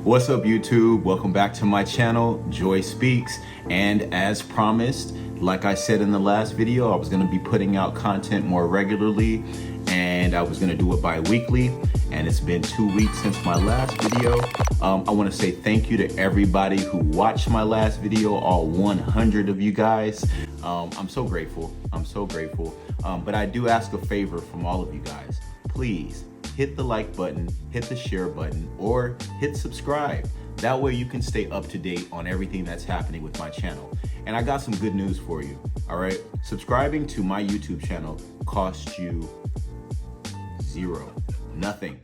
What's up, YouTube? Welcome back to my channel, Joy Speaks. And as promised, like I said in the last video, I was going to be putting out content more regularly, and I was going to do it bi-weekly. And it's been 2 weeks since my last video. I want to say thank you to everybody who watched my last video, all 100 of you guys. I'm so grateful. I'm so grateful. But I do ask a favor from all of you guys. Please hit the like button, hit the share button, or hit subscribe. That way you can stay up to date on everything that's happening with my channel. And I got some good news for you, all right? Subscribing to my YouTube channel costs you zero, nothing.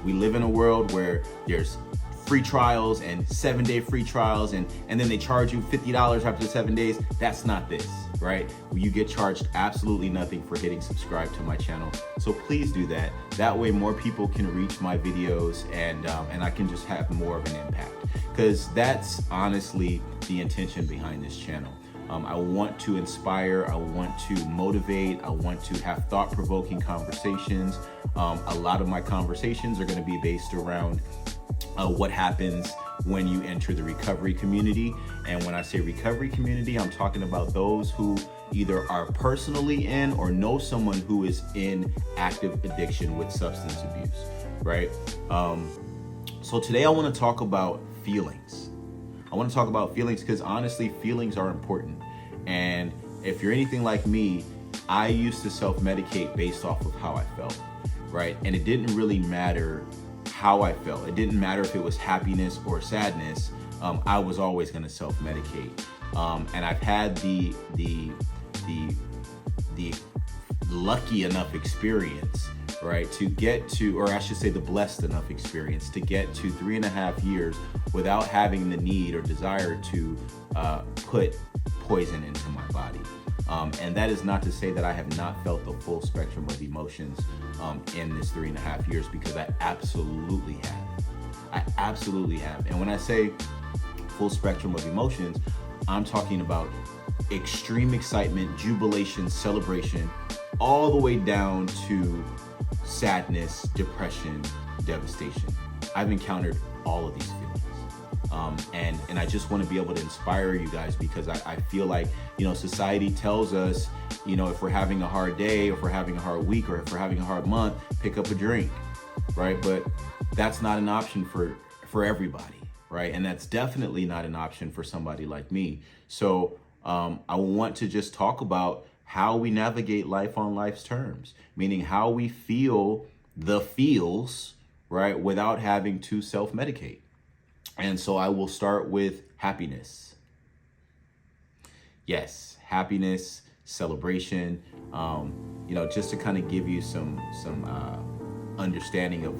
We live in a world where there's free trials and 7-day free trials, and then they charge you $50 after 7 days. That's not this, right? You get charged absolutely nothing for hitting subscribe to my channel. So please do that. That way more people can reach my videos, and I can just have more of an impact, because that's honestly the intention behind this channel. I want to inspire, I want to motivate, I want to have thought-provoking conversations. A lot of my conversations are going to be based around what happens when you enter the recovery community. And when I say recovery community, I'm talking about those who either are personally in or know someone who is in active addiction with substance abuse, right? So today I want to talk about feelings. I want to talk about feelings because honestly, feelings are important. And if you're anything like me, I used to self-medicate based off of how I felt, right? And it didn't really matter how I felt. It didn't matter if it was happiness or sadness. I was always going to self-medicate. And I've had the lucky enough experience, right, to get to, or I should say the blessed enough experience to get to 3.5 years without having the need or desire to put poison into my body. And that is not to say that I have not felt the full spectrum of emotions in this 3.5 years, because I absolutely have. I absolutely have. And when I say full spectrum of emotions, I'm talking about extreme excitement, jubilation, celebration, all the way down to sadness, depression, devastation. I've encountered all of these feelings. And I just want to be able to inspire you guys, because I feel like, society tells us, if we're having a hard day, if we're having a hard week, or if we're having a hard month, pick up a drink, right? But that's not an option for everybody, right? And that's definitely not an option for somebody like me. So I want to just talk about how we navigate life on life's terms, meaning how we feel the feels, right, without having to self-medicate. And so I will start with happiness. Yes, happiness, celebration, just to kind of give you some understanding of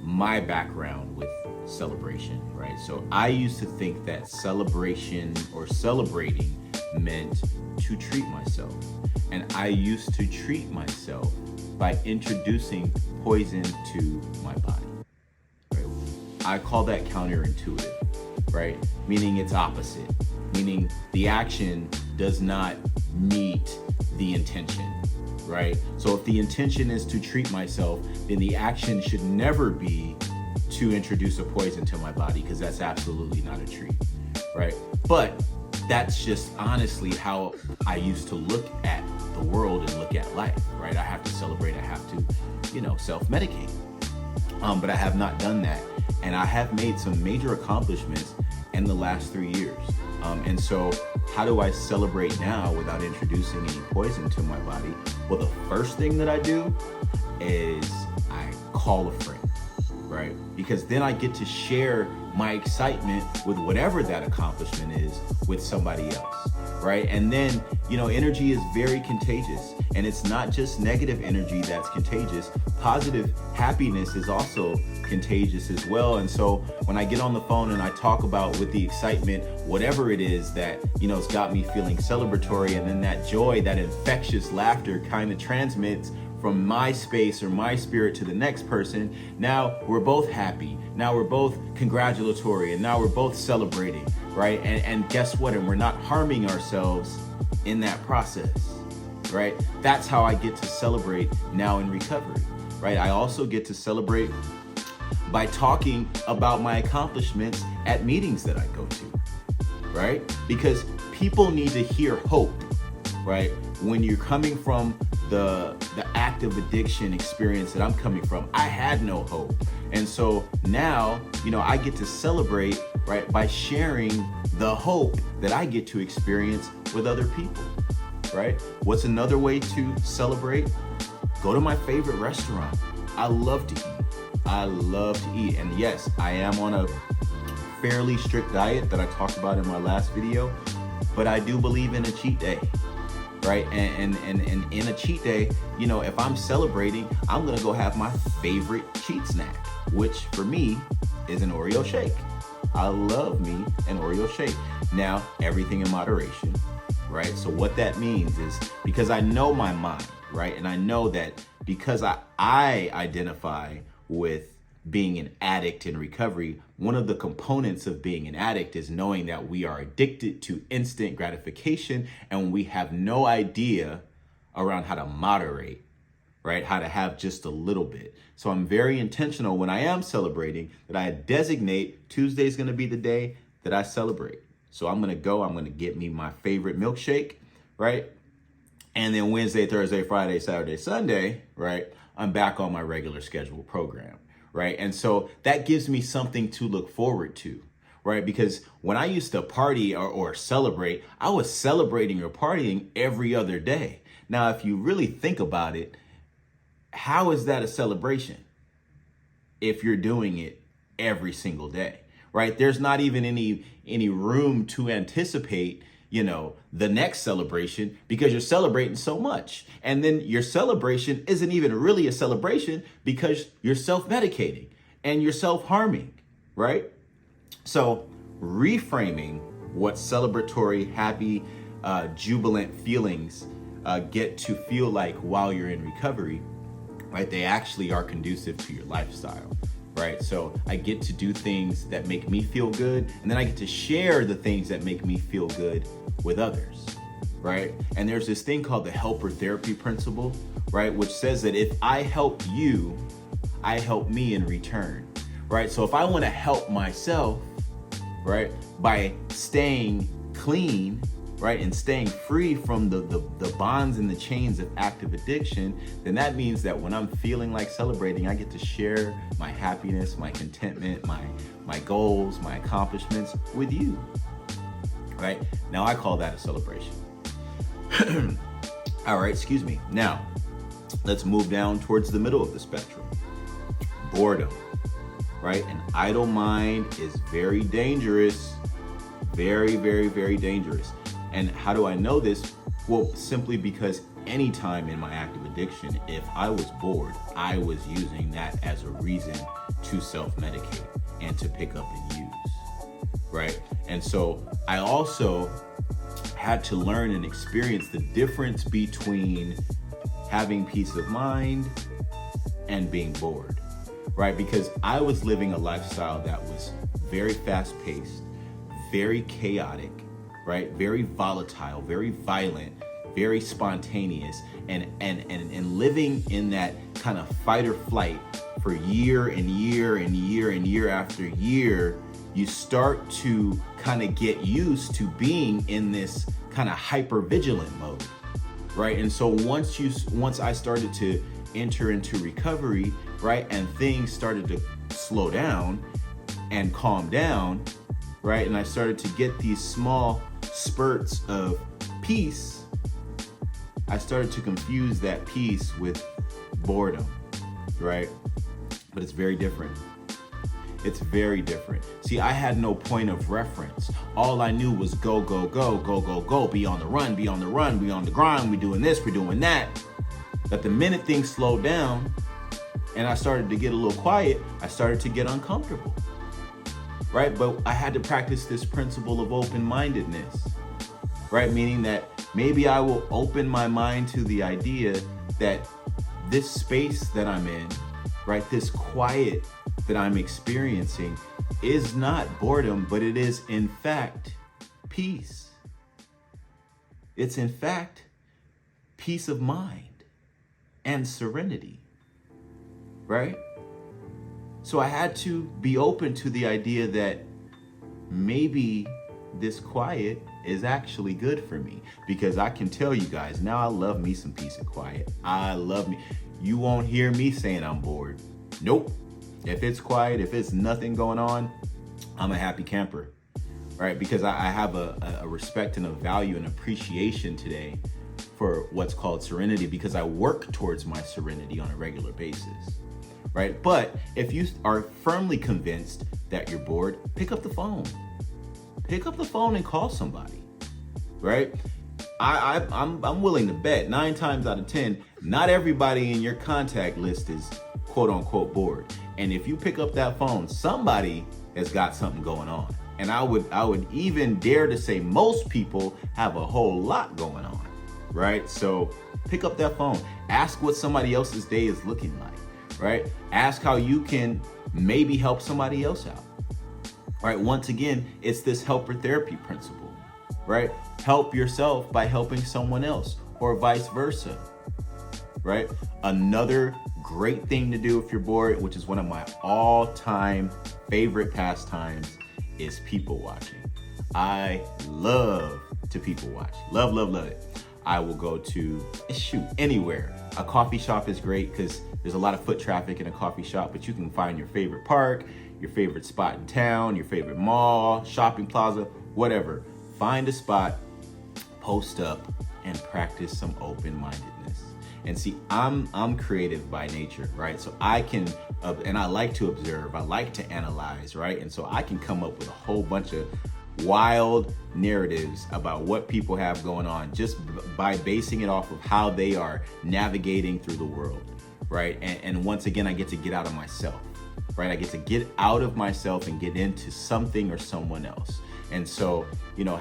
my background with celebration, right? So I used to think that celebration or celebrating meant to treat myself. And I used to treat myself by introducing poison to my body. I call that counterintuitive, right? Meaning it's opposite, meaning the action does not meet the intention, right? So if the intention is to treat myself, then the action should never be to introduce a poison to my body, because that's absolutely not a treat, right? But that's just honestly how I used to look at the world and look at life, right? I have to celebrate, I have to, self-medicate. But I have not done that. And I have made some major accomplishments in the last 3 years. And so how do I celebrate now without introducing any poison to my body? Well, the first thing that I do is I call a friend, right? Because then I get to share my excitement with whatever that accomplishment is with somebody else, right? And then, energy is very contagious, and it's not just negative energy that's contagious. Positive happiness is also contagious as well. And so when I get on the phone and I talk about with the excitement, whatever it is that, it's got me feeling celebratory, and then that joy, that infectious laughter kind of transmits from my space or my spirit to the next person. Now we're both happy. Now we're both congratulatory, and now we're both celebrating, right? And guess what? And we're not harming ourselves in that process, right? That's how I get to celebrate now in recovery, right? I also get to celebrate by talking about my accomplishments at meetings that I go to, right? Because people need to hear hope, right? When you're coming from the active addiction experience that I'm coming from, I had no hope. And so now, I get to celebrate, right, by sharing the hope that I get to experience with other people, right? What's another way to celebrate? Go to my favorite restaurant. I love to eat. I love to eat. And yes, I am on a fairly strict diet that I talked about in my last video, but I do believe in a cheat day, right? And in a cheat day, if I'm celebrating, I'm gonna go have my favorite cheat snack, which for me is an Oreo shake. I love me an Oreo shake. Now, everything in moderation, right? So what that means is, because I know my mind, right? And I know that because I identify with being an addict in recovery, one of the components of being an addict is knowing that we are addicted to instant gratification and we have no idea around how to moderate, right? How to have just a little bit. So I'm very intentional when I am celebrating that I designate Tuesday is going to be the day that I celebrate. So I'm going to get me my favorite milkshake, right? And then Wednesday, Thursday, Friday, Saturday, Sunday, right? I'm back on my regular scheduled program, right? And so that gives me something to look forward to, right? Because when I used to party or celebrate, I was celebrating or partying every other day. Now, if you really think about it, how is that a celebration if you're doing it every single day, right? There's not even any room to anticipate, the next celebration because you're celebrating so much. And then your celebration isn't even really a celebration because you're self-medicating and you're self-harming, right? So reframing what celebratory, happy, jubilant feelings get to feel like while you're in recovery, right? They actually are conducive to your lifestyle, right? So I get to do things that make me feel good, and then I get to share the things that make me feel good with others, right? And there's this thing called the helper therapy principle, right? Which says that if I help you, I help me in return, right? So if I want to help myself, right, by staying clean, right, and staying free from the bonds and the chains of active addiction, then that means that when I'm feeling like celebrating, I get to share my happiness, my contentment, my goals, my accomplishments with you, right? Now I call that a celebration. All right, excuse me. Now, let's move down towards the middle of the spectrum. Boredom, right? An idle mind is very dangerous. Very, very, very dangerous. And how do I know this? Well, simply because anytime in my active addiction, if I was bored, I was using that as a reason to self-medicate and to pick up and use, right? And so I also had to learn and experience the difference between having peace of mind and being bored, right? Because I was living a lifestyle that was very fast-paced, very chaotic, right? Very volatile, very violent, very spontaneous, and living in that kind of fight or flight for year and year and year and year after year, you start to kind of get used to being in this kind of hyper vigilant mode, right? And so once I started to enter into recovery, right, and things started to slow down and calm down, right, and I started to get these small spurts of peace, I started to confuse that peace with boredom, right? But it's very different. It's very different. See, I had no point of reference. All I knew was go, go, go, go, go, go, be on the run, be on the run, be on the grind, we're doing this, we're doing that. But the minute things slowed down and I started to get a little quiet, I started to get uncomfortable, right? But I had to practice this principle of open-mindedness, right? Meaning that maybe I will open my mind to the idea that this space that I'm in, right, this quiet that I'm experiencing is not boredom, but it is in fact peace. It's in fact peace of mind and serenity, right? So I had to be open to the idea that maybe this quiet is actually good for me, because I can tell you guys now, I love me some peace and quiet. I love me. You won't hear me saying I'm bored. Nope. If it's quiet, if it's nothing going on, I'm a happy camper, right? Because I have a respect and a value and appreciation today for what's called serenity, because I work towards my serenity on a regular basis, right? But if you are firmly convinced that you're bored, pick up the phone. Pick up the phone and call somebody, right? I'm willing to bet 9 times out of 10, not everybody in your contact list is quote unquote bored. And if you pick up that phone, somebody has got something going on. And I would even dare to say most people have a whole lot going on, right? So pick up that phone, ask what somebody else's day is looking like, right? Ask how you can maybe help somebody else out. Right, once again, it's this helper therapy principle, right? Help yourself by helping someone else, or vice versa, right? Another great thing to do if you're bored, which is one of my all-time favorite pastimes, is people watching. I love to people watch. Love, love, love it. I will go to, anywhere. A coffee shop is great because there's a lot of foot traffic in a coffee shop, but you can find your favorite park, your favorite spot in town, your favorite mall, shopping plaza, whatever. Find a spot, post up, and practice some open-mindedness. And see, I'm creative by nature, right? So I can, and I like to observe, I like to analyze, right? And so I can come up with a whole bunch of wild narratives about what people have going on just by basing it off of how they are navigating through the world, right? And once again, I get to get out of myself, right? I get to get out of myself and get into something or someone else. And so,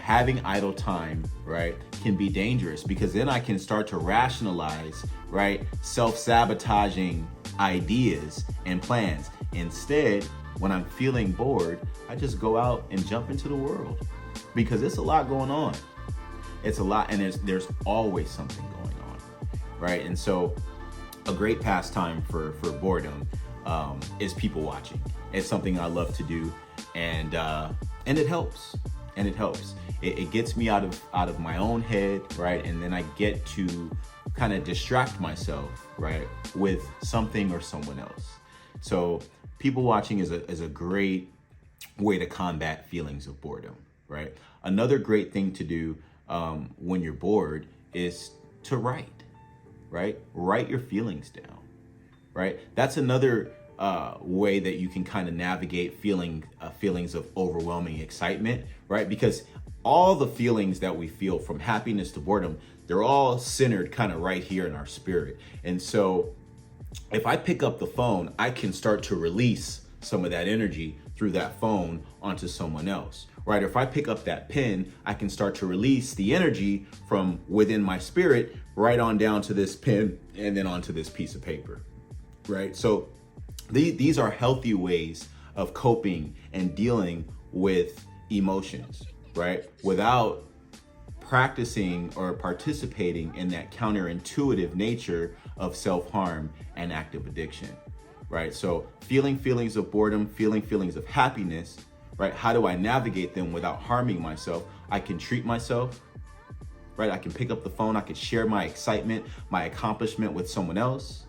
having idle time, right, can be dangerous, because then I can start to rationalize, right, self-sabotaging ideas and plans. Instead, when I'm feeling bored, I just go out and jump into the world, because it's a lot going on. It's a lot, and there's always something going on, right? And so a great pastime for boredom is people watching. It's something I love to do, and it helps. And it helps. It gets me out of my own head, right? And then I get to kind of distract myself, right, with something or someone else. So people watching is a great way to combat feelings of boredom, right? Another great thing to do when you're bored is to write, right? Write your feelings down, right? That's another way that you can kind of navigate feelings of overwhelming excitement, right? Because all the feelings that we feel, from happiness to boredom, they're all centered kind of right here in our spirit. And so if I pick up the phone, I can start to release some of that energy through that phone onto someone else, right? If I pick up that pen, I can start to release the energy from within my spirit right on down to this pen and then onto this piece of paper, right? So these are healthy ways of coping and dealing with emotions, right? Without practicing or participating in that counterintuitive nature of self-harm and active addiction, right? So feeling feelings of boredom, feeling feelings of happiness, right? How do I navigate them without harming myself? I can treat myself, right? I can pick up the phone, I can share my excitement, my accomplishment with someone else,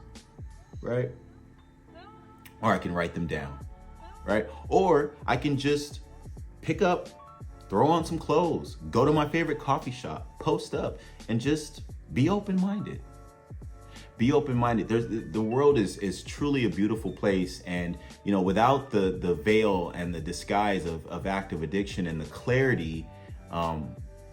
right? Or I can write them down, right? Or I can just pick up, throw on some clothes, go to my favorite coffee shop, post up, and just be open-minded. Be open-minded. The world is truly a beautiful place, and without the veil and the disguise of active addiction and the clarity,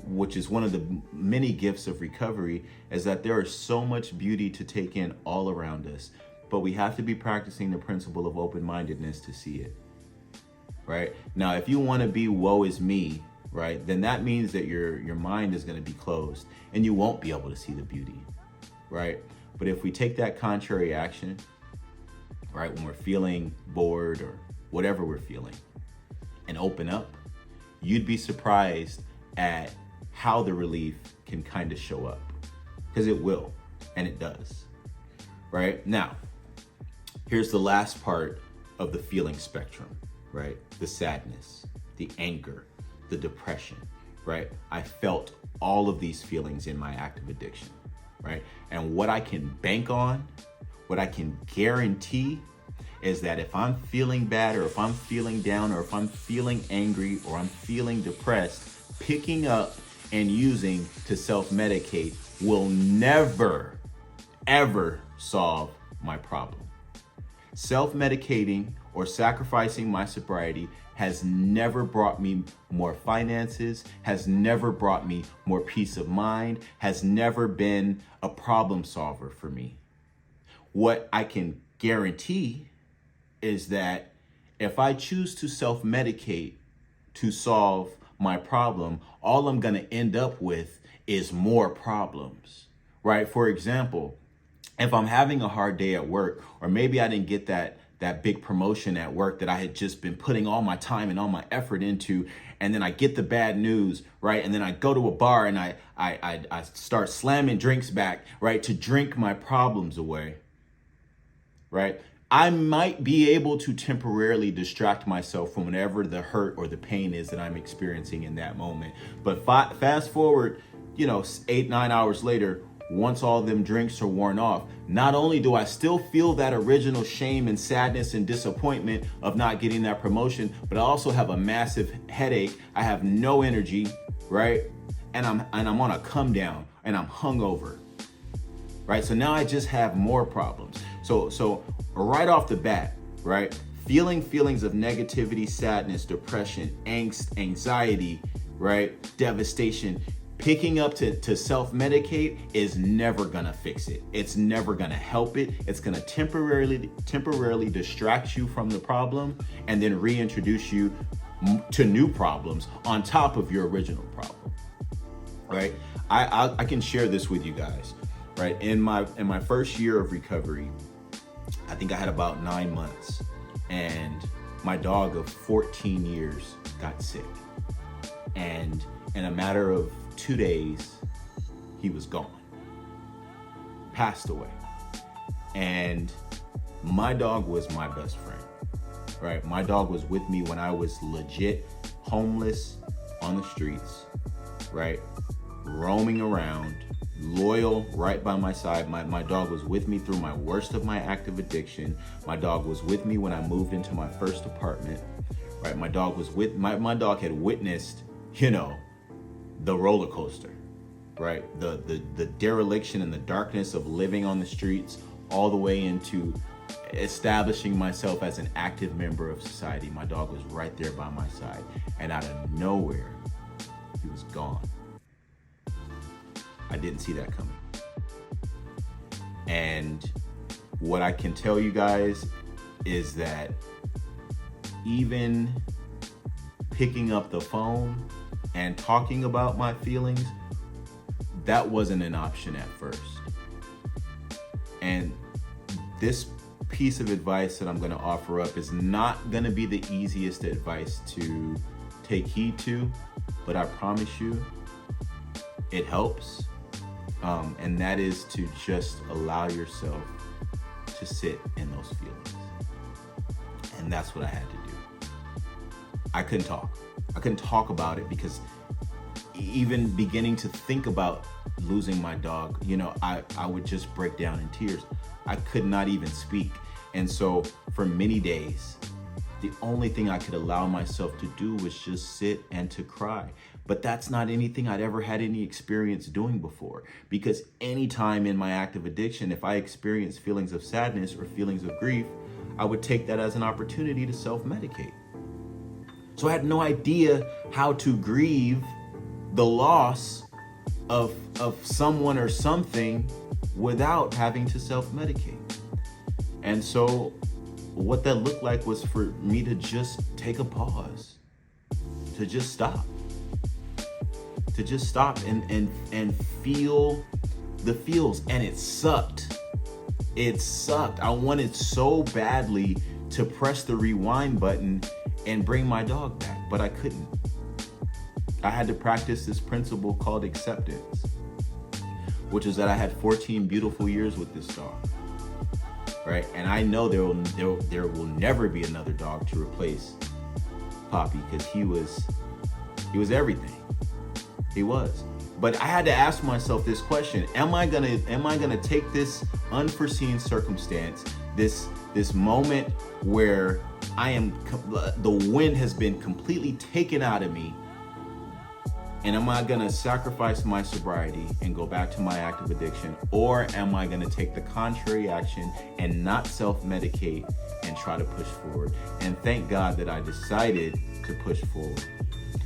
which is one of the many gifts of recovery, is that there is so much beauty to take in all around us. But we have to be practicing the principle of open-mindedness to see it, right? Now, if you want to be woe is me, right, then that means that your mind is going to be closed and you won't be able to see the beauty, right? But if we take that contrary action, right, when we're feeling bored or whatever we're feeling, and open up, you'd be surprised at how the relief can kind of show up, because it will, and it does, right? Now, here's the last part of the feeling spectrum, right? The sadness, the anger, the depression, right? I felt all of these feelings in my active addiction, right? And what I can bank on, what I can guarantee is that if I'm feeling bad, or if I'm feeling down, or if I'm feeling angry, or I'm feeling depressed, picking up and using to self-medicate will never, ever solve my problem. Self-medicating or sacrificing my sobriety has never brought me more finances, has never brought me more peace of mind, has never been a problem solver for me. What I can guarantee is that if I choose to self-medicate to solve my problem, all I'm gonna end up with is more problems, right? For example, if I'm having a hard day at work, or maybe I didn't get that big promotion at work that I had just been putting all my time and all my effort into, and then I get the bad news, right? And then I go to a bar and I start slamming drinks back, right? To drink my problems away, right? I might be able to temporarily distract myself from whatever the hurt or the pain is that I'm experiencing in that moment. But fast forward, 8-9 hours later, once all them drinks are worn off, not only do I still feel that original shame and sadness and disappointment of not getting that promotion, but I also have a massive headache. I have no energy, right? And I'm on a come down, and I'm hungover, right? So now I just have more problems. So right off the bat, right? Feelings of negativity, sadness, depression, angst, anxiety, right? Devastation. Picking up to self-medicate is never gonna fix it. It's never gonna help it. It's gonna temporarily distract you from the problem and then reintroduce you to new problems on top of your original problem, right? I can share this with you guys, right? In my first year of recovery, I think I had about 9 months, and my dog of 14 years got sick. And in a matter of 2 days, he was gone, passed away. And my dog was my best friend, right? My dog was with me when I was legit homeless on the streets, right? Roaming around, loyal, right by my side. My dog was with me through my worst of my active addiction. My dog was with me when I moved into my first apartment, right? My dog had witnessed, the roller coaster, right? The dereliction and the darkness of living on the streets, all the way into establishing myself as an active member of society. My dog was right there by my side, and out of nowhere, he was gone. I didn't see that coming. And what I can tell you guys is that even picking up the phone and talking about my feelings, that wasn't an option at first. And this piece of advice that I'm going to offer up is not going to be the easiest advice to take heed to, but I promise you it helps. And that is to just allow yourself to sit in those feelings. And that's what I had to do. I couldn't talk about it, because even beginning to think about losing my dog, I would just break down in tears. I could not even speak. And so for many days, the only thing I could allow myself to do was just sit and to cry. But that's not anything I'd ever had any experience doing before, because anytime in my active addiction, if I experienced feelings of sadness or feelings of grief, I would take that as an opportunity to self-medicate. So I had no idea how to grieve the loss of someone or something without having to self-medicate. And so what that looked like was for me to just take a pause, to just stop and feel the feels. And it sucked. I wanted so badly to press the rewind button and bring my dog back, but I couldn't. I had to practice this principle called acceptance, which is that I had 14 beautiful years with this dog, right? And I know there will never be another dog to replace Poppy, because he was everything. He was. But I had to ask myself this question: Am I gonna take this unforeseen circumstance, this moment where the wind has been completely taken out of me, and am I gonna sacrifice my sobriety and go back to my active addiction, or am I gonna take the contrary action and not self-medicate and try to push forward? And thank God that I decided to push forward,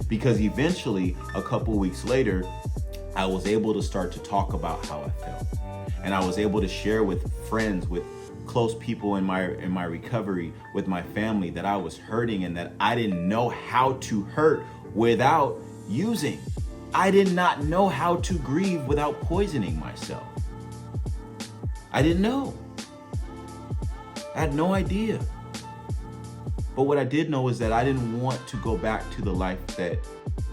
because eventually, a couple weeks later, I was able to start to talk about how I felt, and I was able to share with friends, with close people in my recovery, with my family, that I was hurting and that I didn't know how to hurt without using. I did not know how to grieve without poisoning myself. I didn't know. I had no idea. But what I did know is that I didn't want to go back to the life that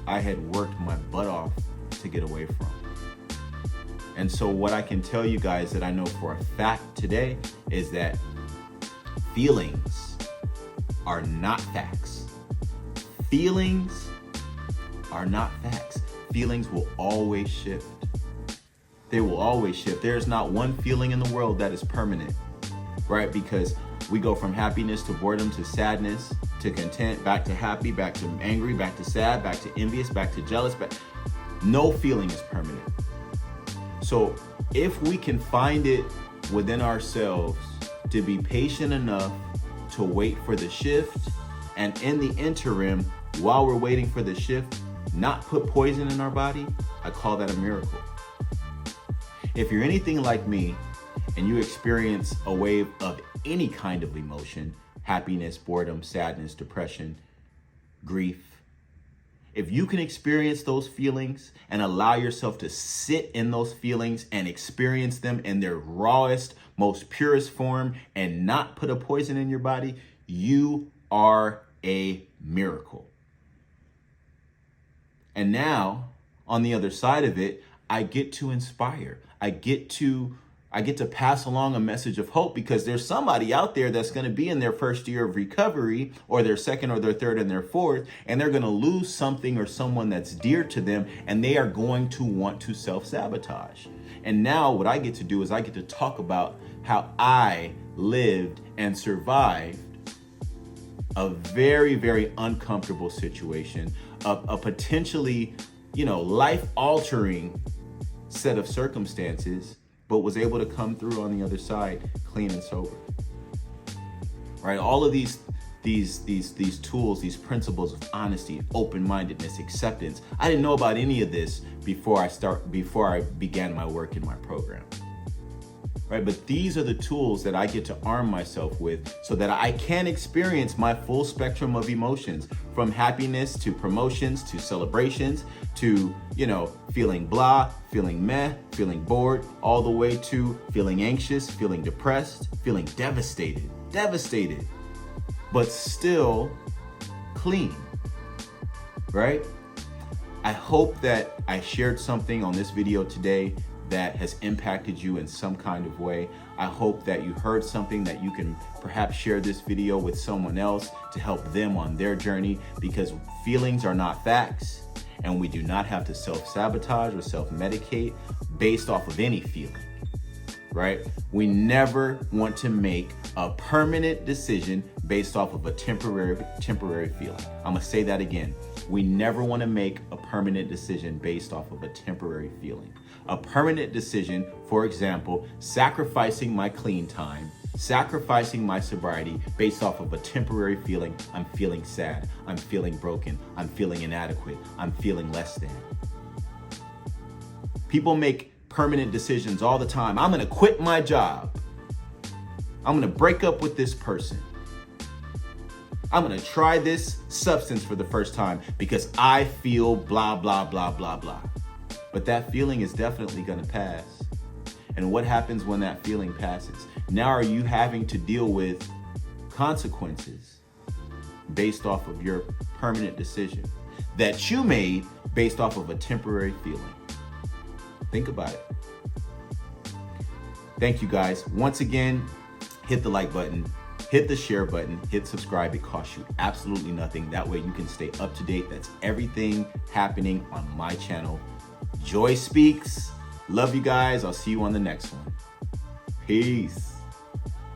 I had worked my butt off to get away from. And so what I can tell you guys that I know for a fact today is that feelings are not facts. Feelings are not facts. Feelings will always shift. They will always shift. There's not one feeling in the world that is permanent, right? Because we go from happiness to boredom to sadness to content, back to happy, back to angry, back to sad, back to envious, back to jealous. No feeling is permanent. So if we can find it within ourselves to be patient enough to wait for the shift, and in the interim, while we're waiting for the shift, not put poison in our body, I call that a miracle. If you're anything like me and you experience a wave of any kind of emotion, happiness, boredom, sadness, depression, grief, if you can experience those feelings and allow yourself to sit in those feelings and experience them in their rawest, most purest form and not put a poison in your body, you are a miracle. And now, on the other side of it, I get to inspire. I get to pass along a message of hope, because there's somebody out there that's going to be in their first year of recovery, or their second or their third and their fourth, and they're going to lose something or someone that's dear to them, and they are going to want to self-sabotage. And now what I get to do is I get to talk about how I lived and survived a very, very uncomfortable situation, a potentially, life-altering set of circumstances, but was able to come through on the other side clean and sober. Right? All of these tools, these principles of honesty, open-mindedness, acceptance. I didn't know about any of this before I began my work in my program. Right? But these are the tools that I get to arm myself with so that I can experience my full spectrum of emotions, from happiness to promotions to celebrations to, feeling blah, feeling meh, feeling bored, all the way to feeling anxious, feeling depressed, feeling devastated, but still clean, right? I hope that I shared something on this video today that has impacted you in some kind of way. I hope that you heard something that you can perhaps share this video with someone else to help them on their journey, because feelings are not facts, and we do not have to self-sabotage or self-medicate based off of any feeling, right? We never want to make a permanent decision based off of a temporary feeling. I'm gonna say that again. We never want to make a permanent decision based off of a temporary feeling. A permanent decision, for example, sacrificing my clean time, sacrificing my sobriety based off of a temporary feeling. I'm feeling sad, I'm feeling broken, I'm feeling inadequate, I'm feeling less than. People make permanent decisions all the time. I'm gonna quit my job. I'm gonna break up with this person. I'm gonna try this substance for the first time because I feel blah, blah, blah, blah, blah. But that feeling is definitely gonna pass. And what happens when that feeling passes? Now are you having to deal with consequences based off of your permanent decision that you made based off of a temporary feeling? Think about it. Thank you guys. Once again, hit the like button, hit the share button, hit subscribe. It costs you absolutely nothing. That way you can stay up to date. That's everything happening on my channel, Joy Speaks. Love you guys. I'll see you on the next one. Peace.